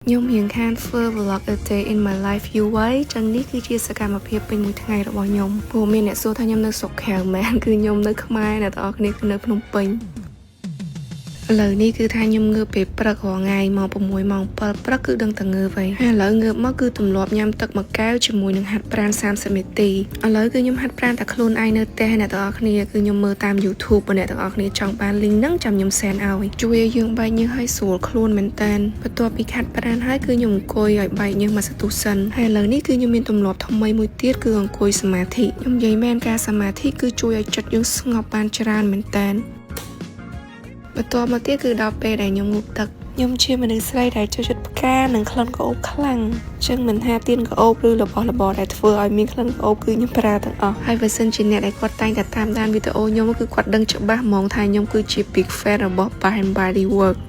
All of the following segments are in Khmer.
ខ្ញុំរៀងខានធ្វើ vlog a day in my life យូរហើយចឹងនេះគឺជាសកម្មភាពពេញមួយថ្ងៃរបស់ខ្ញុំព្រោះមានអ្នកសួរថាខ្ញុំនៅស្រុកខេវមែនគឺខ្ញុំនៅខ្មែរអ្នកទាំងអស់គ្នាគឺនៅភ្នំពេញឥឡូវនេះគឺថាខ្ញុំងើបពេលព្រឹករាល់ថ្ងៃម៉ោង6ម៉ោង7ព្រឹកគឺដឹងតែងើបហើយឥឡូវងើបមកគឺទម្លាប់ញ៉ាំទឹកមួយកែវជាមួយនឹងហាត់ប្រាណ30នាទីឥឡូវគឺខ្ញុំហាត់ប្រាណតែខ្លួនឯងនៅផ្ទះអ្នកទាំងអស់គ្នាគឺខ្ញុំមើលតាម YouTube បើអ្នកទាំងអស់គ្នាចង់បាន link ហ្នឹងចាំខ្ញុំ send ឲ្យជួយឲ្យយើងបែកញើសឲ្យស្រួលខ្លួនមែនតើបន្ទាប់ពីហាត់ប្រាណហើយគឺខ្ញុំអង្គុយឲ្យបែកញើសមួយសន្ទុះសិនហើយឥឡូវនេះគឺខ្ញុំមានទម្លាប់ថ្មីមួយទៀតគឺអង្គុយសមាធិខ្ញុំនិយាយមែនការសមាធិគឺជួយឲ្យចិត្តយើងស្ងប់បានច្រើនមែនតើបន្ទាប់មកទៀតគឺដល់ពេលដែលខ្ញុំងូតទឹកខ្ញុំជាមនុស្សស្រីដែលចូលចិត្តផ្កានិងក្លិនក្រអូបខ្លាំងអញ្ចឹងមិនថាទៀនក្រអូបឬរបស់របរដែលធ្វើឲ្យមានក្លិនក្រអូបគឺខ្ញុំប្រើទាំងអស់ហើយបើសិនជាអ្នកដែលគាត់តែងតែតាមដានវីដេអូខ្ញុំគឺគាត់ដឹងច្បាស់ហ្មងថាខ្ញុំគឺជា big fan របស់ Bath and Body Works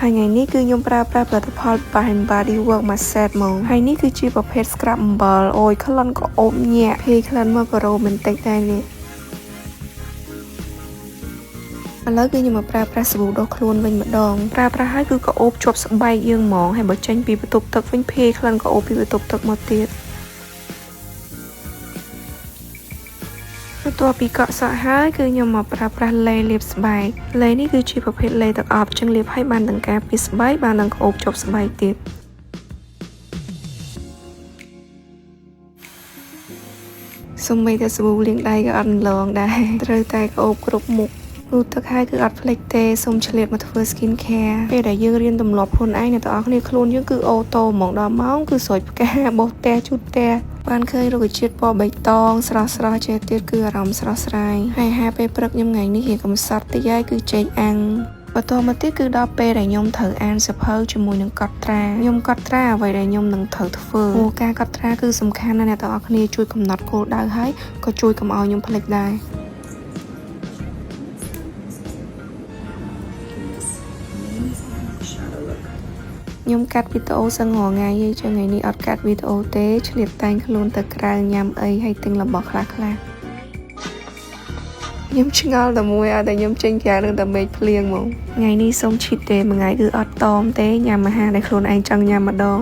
ហើយថ្ងៃនេះគឺខ្ញុំប្រើប្រាស់ផលិតផល Bath and Body Works មួយ set ហ្មងហើយនេះគឺជាប្រភេទ scrub អំបិលអូយក្លិនក្រអូបញាក់ភ័យក្លិនមកក៏រ៉ូមែនទិកដែរនេះឥឡូវគឺខ្ញុំមកប្រើប្រាស់សាប៊ូដុសខ្លួនវិញម្ដងប្រើប្រាស់ហើយគឺក្អូបជាប់ស្បែកយើងហ្មងហើយបើចេញពីបន្ទប់ទឹកវិញភាយក្លិនក្អូបពីបន្ទប់ទឹកមកទៀតបន្ទាប់ពីកក់សក់ហើយគឺខ្ញុំមកប្រើប្រាស់ឡេលាបស្បែកឡេនេះគឺជាប្រភេទឡេទឹកអប់ចឹងលាបឲ្យបានទាំងការពីស្បែកបានទាំងក្អូបជាប់ស្បែកទៀតសូម្បីតែសាប៊ូលាងដៃក៏អត់ឡងដែរត្រូវតែក្អូបគ្រប់មុខរូតទឹកហើយគឺអត់ភ្លេចទេសូមឆ្លៀតមកធ្វើ skin care ពេលដែលយើងរៀនទម្លាប់ខ្លួនឯងអ្នកទាំងអស់គ្នាខ្លួនយើងគឺអូតូហ្មងដល់ម៉ោងគឺស្រោចផ្កាបោះផ្ទះជូតផ្ទះបានឃើញរុក្ខជាតិពណ៌បៃតងស្រស់ស្រស់ចេះទៀតគឺអារម្មណ៍ស្រស់ស្រាយហើយអាហារពេលព្រឹកខ្ញុំថ្ងៃនេះរៀងកំសត់តិចហើយគឺចេកអាំងបន្តមកទៀតគឺដល់ពេលដែលខ្ញុំត្រូវអានសៀវភៅជាមួយនឹងកត់ត្រាខ្ញុំកត់ត្រាអ្វីដែលខ្ញុំនឹងត្រូវធ្វើព្រោះការកត់ត្រាគឺសំខាន់ណាស់អ្នកទាំងអស់គ្នាជួយកំណត់គោលដៅហើយក៏ជួយកុំឲ្យខ្ញុំភ្លេចដែរខ្ញុំកាត់វីដេអូសឹងរាល់ថ្ងៃឯងចឹងថ្ងៃនេះអត់កាត់វីដេអូទេឆ្លៀតតែងខ្លួនទៅក្រៅញ៉ាំអីហើយទិញរបស់ខ្លះខ្ញុំឆ្ងល់តែមួយឲ្យតែខ្ញុំចេញក្រៅនឹងតែមេឃភ្លៀងហ្មងថ្ងៃនេះសូមឈីតទេមួយថ្ងៃគឺអត់តមទេញ៉ាំអាហារដែលខ្លួនឯងចង់ញ៉ាំម្ដង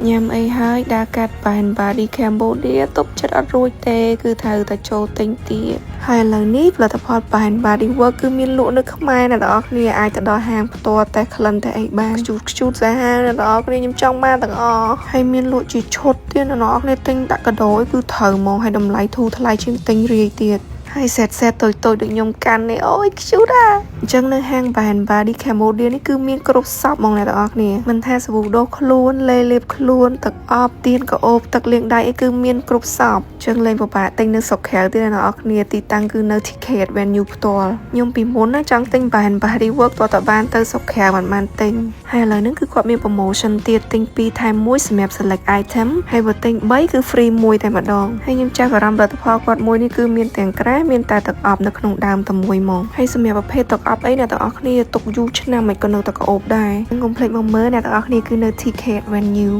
ញ៉ាំអីហើយដើរកាត់ Bath and Body Cambodia ទប់ចិត្តអត់រួចទេគឺត្រូវតែចូលទិញទៀតហើយឥឡូវនេះផលិតផល Bath and Body Works គឺមានលក់នៅខ្មែរអ្នកទាំងអស់គ្នាអាចទៅដល់ហាងផ្ទាល់តែក្លិនតែអីបានខ្ជូតសាហាវអ្នកទាំងអស់គ្នាខ្ញុំចង់បានទាំងអស់ហើយមានលក់ជាឈុតទៀតអ្នកទាំងអស់គ្នាទិញដាក់កាដូគឺត្រូវហ្មងហើយតម្លៃធូរថ្លៃជាងទិញរាយទៀតហើយសេតតូចដូចខ្ញុំកាន់នេះអូយខ្ជូតអញ្ចឹងនៅហាង Bath and Body Cambodia នេះគឺមានគ្រប់សពហ្មងអ្នកទាំងអស់គ្នាមិនថាសាប៊ូដុសខ្លួនលេលាបខ្លួនទឹកអប់ទៀនក្អូបទឹកលាងដៃអីគឺមានគ្រប់សពអញ្ចឹងលេងពិបាកទិញនៅស្រុកក្រៅទៀតអ្នកទាំងអស់គ្នាទីតាំងគឺនៅ Ticket Venue ផ្ទាល់ខ្ញុំពីមុនណាចង់ទិញ Bath and Body Works តើបានទៅស្រុកក្រៅមិនបានទិញហើយឥឡូវហ្នឹងគឺគាត់មាន promotion ទៀតទិញ2ថែម1សម្រាប់ select item ហើយបើទិញ3គឺ free 1តែម្ដងហើយខ្ញុំចាប់អារម្មណ៍ផលិតផលគាត់មួយនេះគឺមានទាំងក្រែមានតែទឹកអប់នៅក្នុងដើមតែមួយហ្មងហើយសម្រាប់ប្រភេទទឹកអប់អីអ្នកទាំងអស់គ្នាទុកយូរឆ្នាំមិនក៏នៅតែក្អូបដែរកុំភ្លេចមកមើលអ្នកទាំងអស់គ្នាគឺនៅ Ticket Venue